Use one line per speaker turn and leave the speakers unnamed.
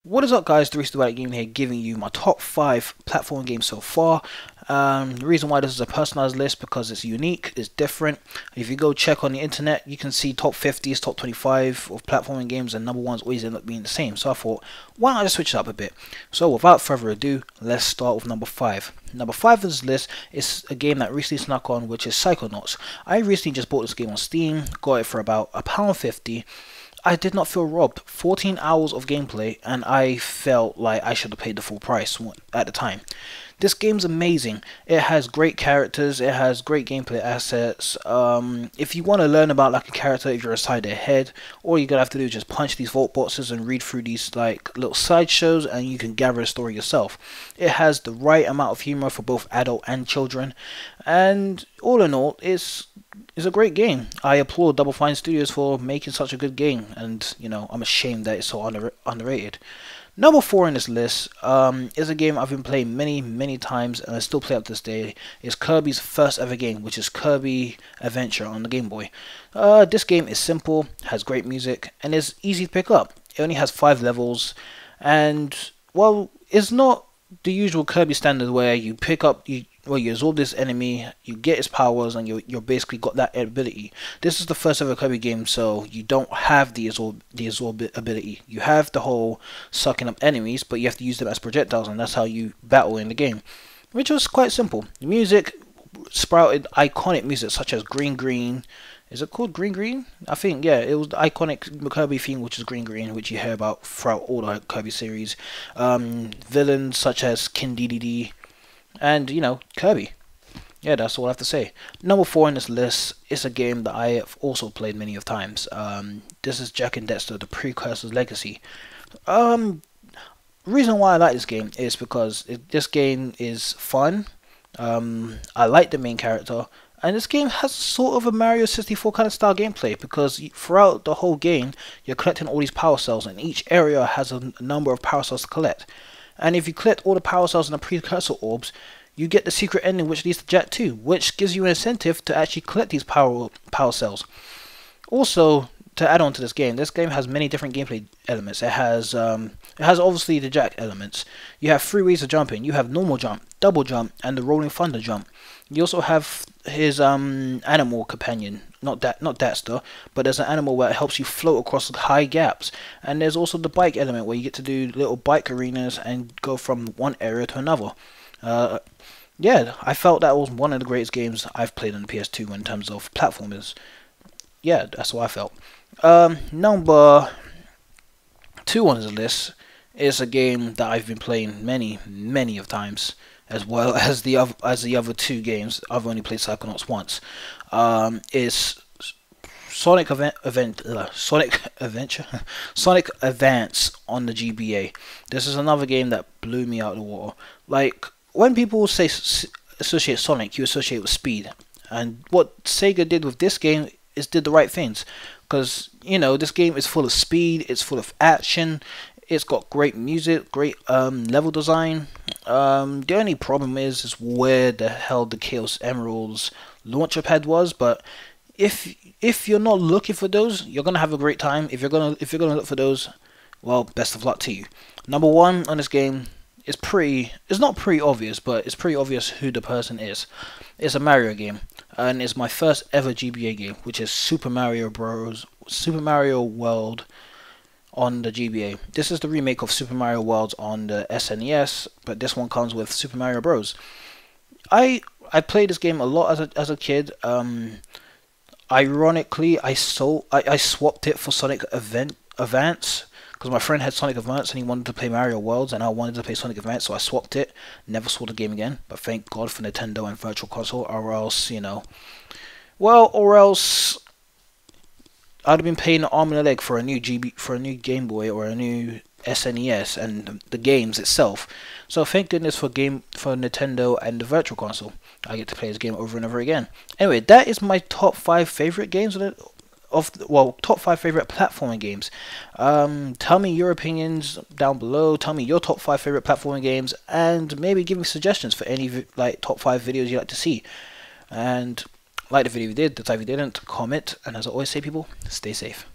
What is up, guys? Duality Gaming here, giving you my top 5 platform games so far. The reason why this is a personalized list because it's unique, it's different. If you go check on the internet, you can see top 50s, top 25 of platforming games, and number ones always end up being the same. So I thought, why not just switch it up a bit? So without further ado, let's start with number 5. Number 5 of this list is a game that recently snuck on, which is Psychonauts. I recently just bought this game on Steam, got it for about £1.50. I did not feel robbed. 14 hours of gameplay, and I felt like I should have paid the full price at the time. This game's amazing. It has great characters, it has great gameplay assets. If you want to learn about like a character, if you're inside their head, all you're gonna have to do is just punch these vault boxes and read through these like little sideshows, and you can gather a story yourself. It has the right amount of humor for both adult and children, and all in all, it's a great game. I applaud Double Fine Studios for making such a good game, and you know, I'm ashamed that it's so underrated. Number 4 in this list is a game I've been playing many times, and I still play up to this day. It's Kirby's first ever game, which is Kirby Adventure on the Game Boy. This game is simple, has great music, and is easy to pick up. It only has 5 levels, and well, it's not the usual Kirby standard where you pick up, you absorb this enemy, you get its powers, and you're basically got that ability. This is the first ever Kirby game, so you don't have the absorb ability. You have the whole sucking up enemies, but you have to use them as projectiles, and that's how you battle in the game, which was quite simple. The music sprouted iconic music such as Green Green. Is it called Green Green? I think, yeah, it was the iconic Kirby theme, which is Green Green, which you hear about throughout all the Kirby series. Villains such as King Dedede, and you know, Kirby. Yeah, that's all I have to say. Number 4 in this list is a game that I have also played many of times. This is Jak and Daxter: The Precursor's Legacy. Reason why I like this game is because this game is fun. I like the main character, and this game has sort of a Mario 64 kind of style gameplay, because throughout the whole game you're collecting all these power cells, and each area has a number of power cells to collect. And if you collect all the power cells in the precursor orbs, you get the secret ending which leads to Jak 2, which gives you an incentive to actually collect these power cells. Also, to add on to this game has many different gameplay elements. It has obviously the Jak elements. You have 3 ways of jumping. You have normal jump, double jump, and the rolling thunder jump. You also have his animal companion, not Daxter, but there's an animal where it helps you float across high gaps. And there's also the bike element where you get to do little bike arenas and go from one area to another. Yeah, I felt that was one of the greatest games I've played on the PS2 in terms of platformers. Yeah, that's what I felt. Number 2 on the list is a game that I've been playing many of times, as well as the other 2 games. I've only played Psychonauts once. Is Sonic Advance on the GBA. This is another game that blew me out of the water. Like, when people say associate Sonic, you associate with speed, and what Sega did with this game is did the right things, because you know, this game is full of speed, it's full of action, it's got great music, great level design. The only problem is where the hell the Chaos Emerald's launcher pad was, but if you're not looking for those, you're gonna have a great time. If you're gonna look for those, well, best of luck to you. Number 1 on this game is it's not pretty obvious, but it's pretty obvious who the person is. It's a Mario game, and it's my first ever GBA game, which is Super Mario World on the GBA. This is the remake of Super Mario World on the SNES, but this one comes with Super Mario Bros. I played this game a lot as a kid. Ironically, I swapped it for Sonic Advance, because my friend had Sonic Advance and he wanted to play Mario Worlds, and I wanted to play Sonic Advance, so I swapped it. Never saw the game again, but thank God for Nintendo and Virtual Console, or else, you know, well, or else I'd have been paying an arm and a leg for a new Game Boy or a new SNES and the games itself. So thank goodness for Nintendo and the Virtual Console. I get to play this game over and over again. Anyway, that is my top 5 favorite games top 5 favorite platforming games. Tell me your opinions down below. Tell me your top 5 favorite platforming games, and maybe give me suggestions for any like top 5 videos you'd like to see. And like the video if you did, the type you didn't, comment, and as I always say, people, stay safe.